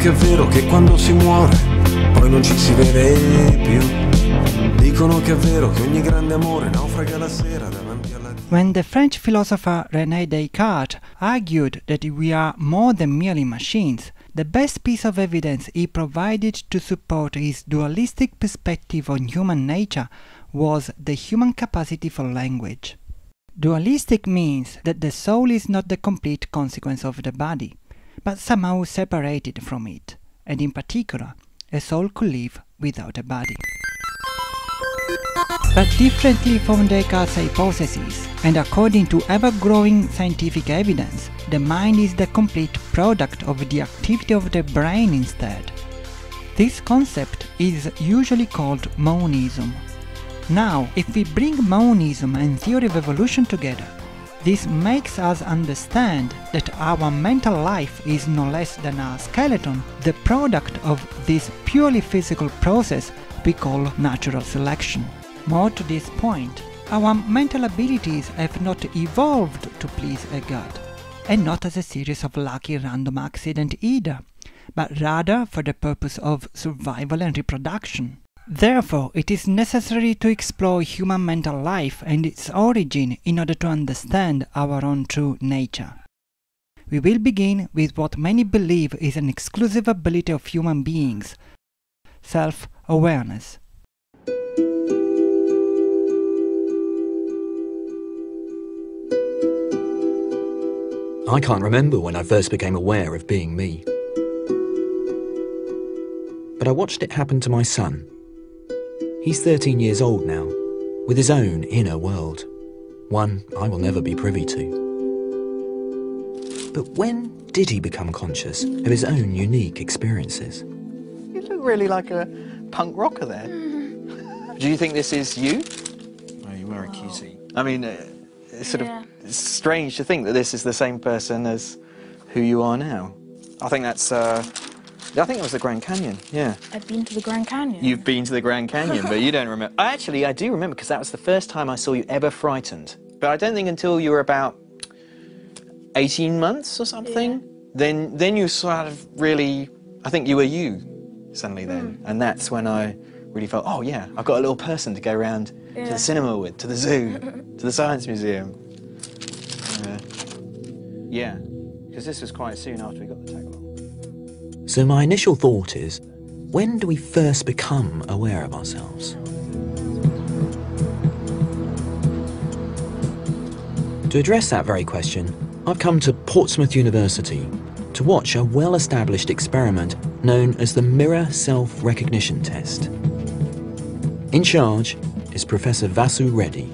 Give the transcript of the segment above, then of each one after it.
che è vero che quando si muore poi non ci si vede più. Dicono che è vero che ogni grande amore naufraga la sera davanti alla... When the French philosopher René Descartes argued that we are more than merely machines, the best piece of evidence he provided to support his dualistic perspective on human nature was the human capacity for language. Dualistic means that the soul is not the complete consequence of the body, but somehow separated from it, and in particular, a soul could live without a body. But differently from Descartes' hypothesis, and according to ever-growing scientific evidence, the mind is the complete product of the activity of the brain instead. This concept is usually called monism. Now, if we bring monism and theory of evolution together, this makes us understand that our mental life is no less than our skeleton, the product of this purely physical process we call natural selection. More to this point, our mental abilities have not evolved to please a god, and not as a series of lucky random accidents either, but rather for the purpose of survival and reproduction. Therefore, it is necessary to explore human mental life and its origin in order to understand our own true nature. We will begin with what many believe is an exclusive ability of human beings: self-awareness. I can't remember when I first became aware of being me. But I watched it happen to my son. He's 13 years old now, with his own inner world, one I will never be privy to. But when did he become conscious of his own unique experiences? You look really like a punk rocker there. Do you think this is you? Oh, you are a cutie. I mean, it's it's strange to think that this is the same person as who you are now. I think that's, I think it was the Grand Canyon, yeah. I've been to the Grand Canyon. You've been to the Grand Canyon, but you don't remember. Actually, I do remember, because that was the first time I saw you ever frightened. But I don't think until you were about 18 months or something, yeah. Then you sort of really, I think you were you suddenly then. And that's when I really felt, oh yeah, I've got a little person to go around to the cinema with, to the zoo, to the science museum. Yeah, because this was quite soon after we got the tag along. So my initial thought is, when do we first become aware of ourselves? To address that very question, I've come to Portsmouth University to watch a well-established experiment known as the Mirror Self-Recognition Test. In charge is Professor Vasu Reddy.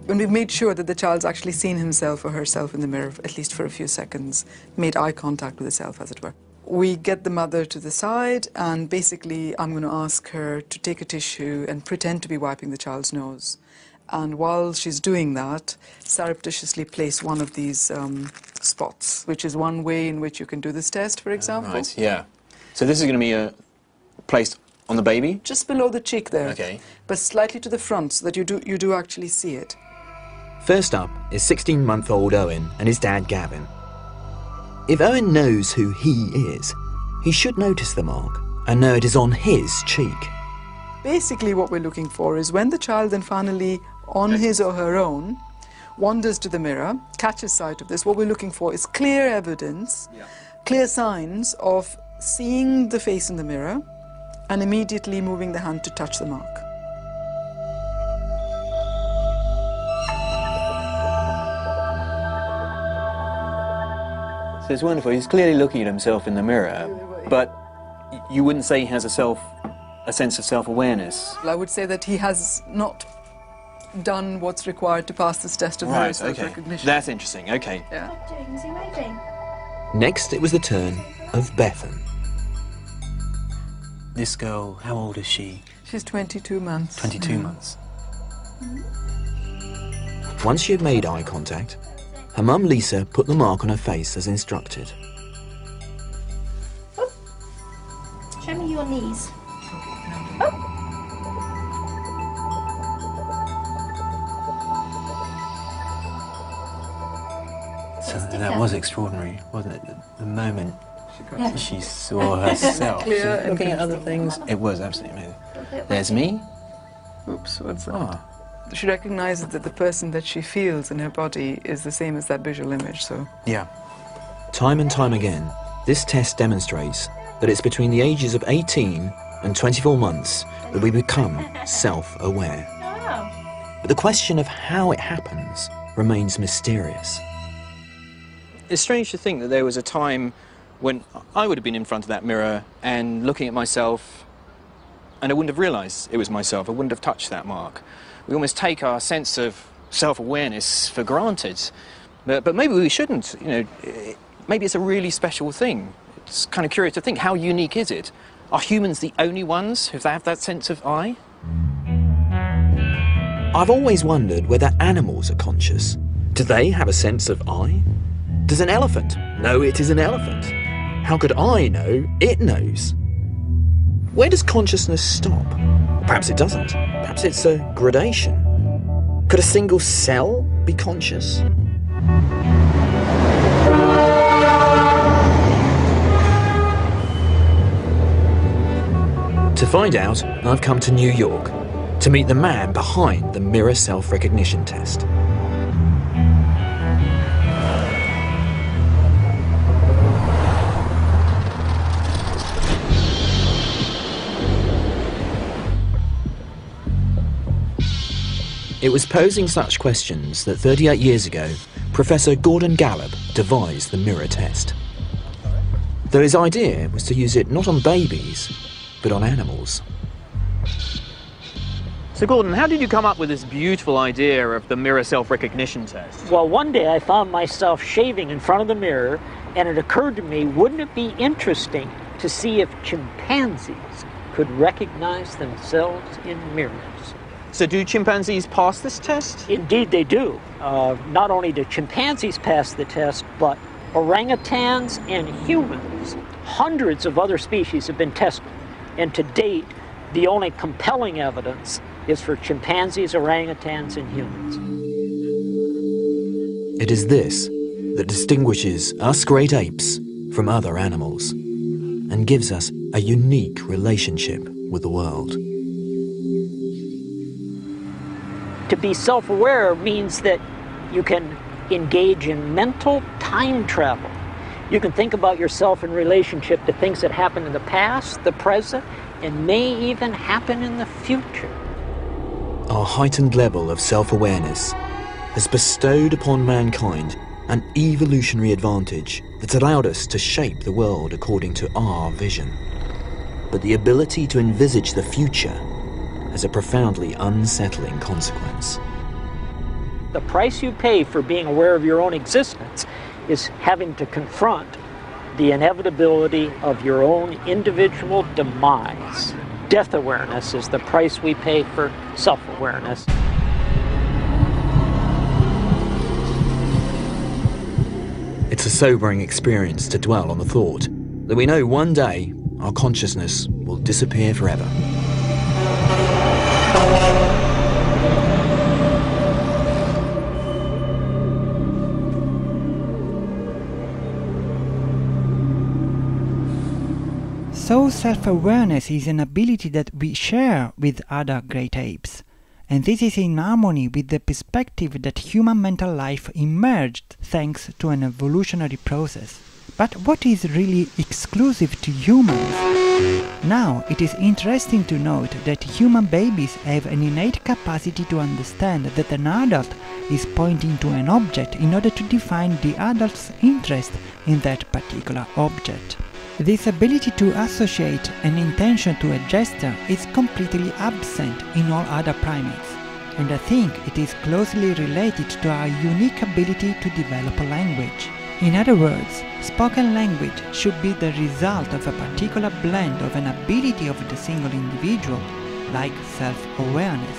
When we've made sure that the child's actually seen himself or herself in the mirror, at least for a few seconds, made eye contact with the self, as it were, we get the mother to the side, and basically I'm going to ask her to take a tissue and pretend to be wiping the child's nose. And while she's doing that, surreptitiously place one of these spots, which is one way in which you can do this test, for example. Right, yeah. So this is going to be placed on the baby? Just below the cheek there. Okay. But slightly to the front, so that you do actually see it. First up is 16-month-old Owen and his dad Gavin. If Owen knows who he is, he should notice the mark and know it is on his cheek. Basically what we're looking for is when the child then finally, on his or her own, wanders to the mirror, catches sight of this, what we're looking for is clear evidence, clear signs of seeing the face in the mirror and immediately moving the hand to touch the mark. So it's wonderful. He's clearly looking at himself in the mirror, but you wouldn't say he has a sense of self-awareness. I would say that he has not done what's required to pass this test of mirror self-recognition. That's interesting, okay. Yeah. Is he waving? Next, it was the turn of Bethan. This girl, how old is she? She's 22 months. 22 months. Once she had made eye contact, her mum Lisa put the mark on her face as instructed. Oh. Show me your knees. Oh. That was extraordinary, wasn't it? The moment she saw herself, she was looking at other things. It was absolutely amazing. There's me. Oops, what's that? She recognizes that the person that she feels in her body is the same as that visual image, so... Yeah. Time and time again, this test demonstrates that it's between the ages of 18 and 24 months that we become self-aware. But the question of how it happens remains mysterious. It's strange to think that there was a time when I would have been in front of that mirror and looking at myself, and I wouldn't have realised it was myself. I wouldn't have touched that mark. We almost take our sense of self-awareness for granted, but maybe we shouldn't. You know, maybe it's a really special thing. It's kind of curious to think, how unique is it? Are humans the only ones who have that sense of I? I've always wondered whether animals are conscious. Do they have a sense of I? Does an elephant know it is an elephant? How could I know it knows? Where does consciousness stop? Perhaps it doesn't. Perhaps it's a gradation. Could a single cell be conscious? To find out, I've come to New York to meet the man behind the mirror self-recognition test. It was posing such questions that 38 years ago, Professor Gordon Gallup devised the mirror test. Though his idea was to use it not on babies, but on animals. So Gordon, how did you come up with this beautiful idea of the mirror self-recognition test? Well, one day I found myself shaving in front of the mirror, and it occurred to me, wouldn't it be interesting to see if chimpanzees could recognize themselves in mirrors? So do chimpanzees pass this test? Indeed they do. Not only do chimpanzees pass the test, but orangutans and humans. Hundreds of other species have been tested, and to date, the only compelling evidence is for chimpanzees, orangutans, and humans. It is this that distinguishes us great apes from other animals and gives us a unique relationship with the world. To be self-aware means that you can engage in mental time travel. You can think about yourself in relationship to things that happened in the past, the present, and may even happen in the future. Our heightened level of self-awareness has bestowed upon mankind an evolutionary advantage that's allowed us to shape the world according to our vision. But the ability to envisage the future has a profoundly unsettling consequence. The price you pay for being aware of your own existence is having to confront the inevitability of your own individual demise. Death awareness is the price we pay for self-awareness. It's a sobering experience to dwell on the thought that we know one day our consciousness will disappear forever. So self-awareness is an ability that we share with other great apes, and this is in harmony with the perspective that human mental life emerged thanks to an evolutionary process. But what is really exclusive to humans? Now, it is interesting to note that human babies have an innate capacity to understand that an adult is pointing to an object in order to define the adult's interest in that particular object. This ability to associate an intention to a gesture is completely absent in all other primates, and I think it is closely related to our unique ability to develop a language. In other words, spoken language should be the result of a particular blend of an ability of the single individual, like self-awareness,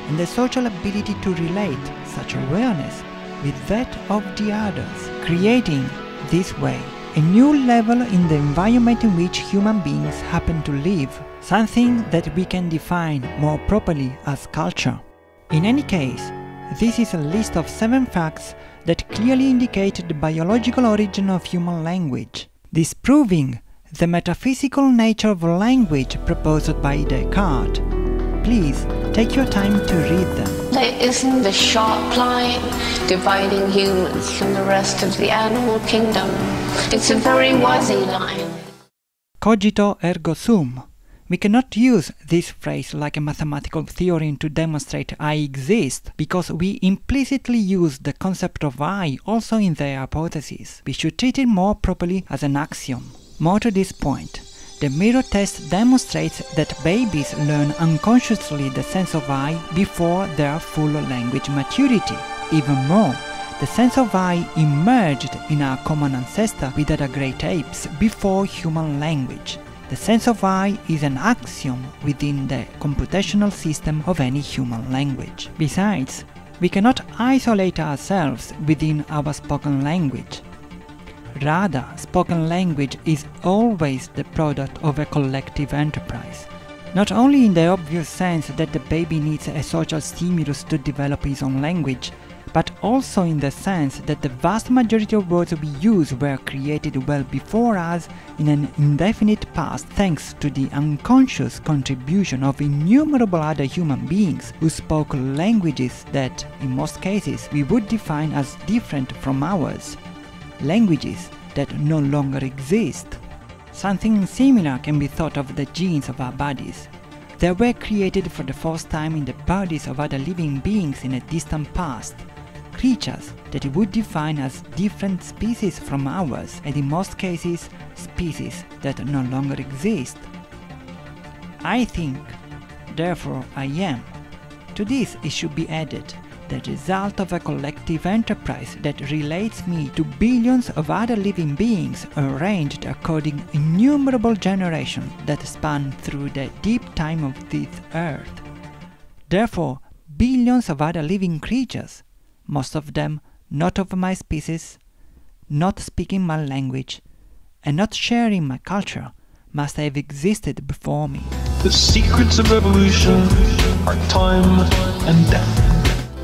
and the social ability to relate such awareness with that of the others, creating, this way, a new level in the environment in which human beings happen to live, something that we can define more properly as culture. In any case, this is a list of 7 facts that clearly indicate the biological origin of human language, disproving the metaphysical nature of language proposed by Descartes. Please take your time to read them. There isn't a sharp line dividing humans from the rest of the animal kingdom. It's a very fuzzy line. Cogito ergo sum. We cannot use this phrase like a mathematical theorem to demonstrate I exist, because we implicitly use the concept of I also in their hypothesis. We should treat it more properly as an axiom. More to this point, the mirror test demonstrates that babies learn unconsciously the sense of I before their full language maturity. Even more, the sense of I emerged in our common ancestor with other great apes before human language. The sense of I is an axiom within the computational system of any human language. Besides, we cannot isolate ourselves within our spoken language. Rather, spoken language is always the product of a collective enterprise. Not only in the obvious sense that the baby needs a social stimulus to develop his own language, but also in the sense that the vast majority of words we use were created well before us in an indefinite past thanks to the unconscious contribution of innumerable other human beings who spoke languages that, in most cases, we would define as different from ours. Languages that no longer exist. Something similar can be thought of the genes of our bodies. They were created for the first time in the bodies of other living beings in a distant past. Creatures that we would define as different species from ours, and in most cases, species that no longer exist. I think, therefore I am. To this it should be added the result of a collective enterprise that relates me to billions of other living beings arranged according innumerable generations that span through the deep time of this earth. Therefore, billions of other living creatures, most of them not of my species, not speaking my language, and not sharing my culture, must have existed before me. The secrets of evolution are time and death.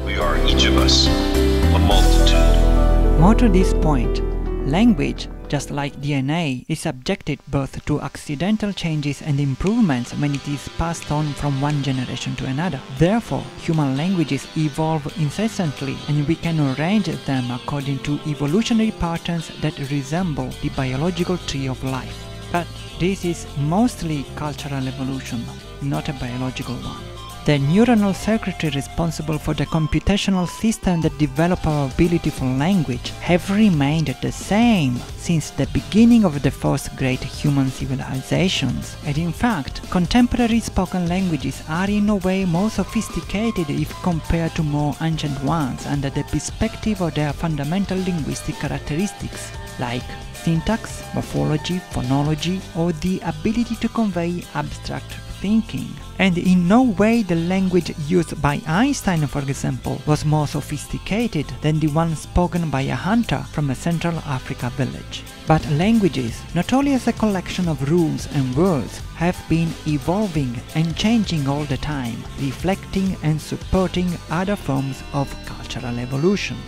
We are each of us a multitude. More to this point, language, just like DNA, is subjected both to accidental changes and improvements when it is passed on from one generation to another. Therefore, human languages evolve incessantly, and we can arrange them according to evolutionary patterns that resemble the biological tree of life. But this is mostly cultural evolution, not a biological one. The neuronal circuitry responsible for the computational system that develop our ability for language have remained the same since the beginning of the first great human civilizations. And in fact, contemporary spoken languages are in a way more sophisticated if compared to more ancient ones under the perspective of their fundamental linguistic characteristics, like syntax, morphology, phonology, or the ability to convey abstract thinking. And in no way the language used by Einstein, for example, was more sophisticated than the one spoken by a hunter from a Central Africa village. But languages, not only as a collection of rules and words, have been evolving and changing all the time, reflecting and supporting other forms of cultural evolution.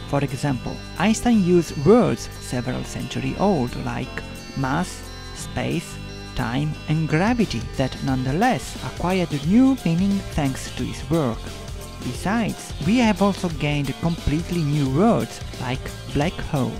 For example, Einstein used words several centuries old like mass, space, time and gravity that nonetheless acquired new meaning thanks to his work. Besides, we have also gained completely new words like black hole.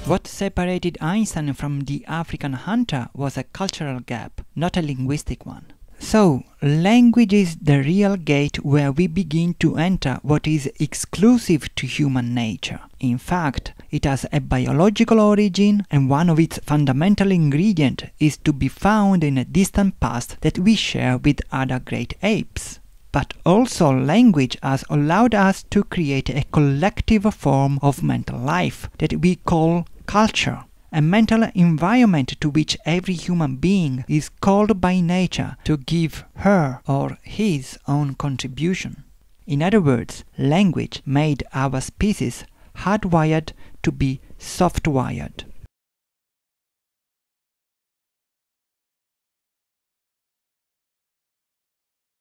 What separated Einstein from the African hunter was a cultural gap, not a linguistic one. So, language is the real gate where we begin to enter what is exclusive to human nature. In fact, it has a biological origin, and one of its fundamental ingredients is to be found in a distant past that we share with other great apes. But also language has allowed us to create a collective form of mental life that we call culture. A mental environment to which every human being is called by nature to give her or his own contribution. In other words, language made our species hardwired to be soft-wired.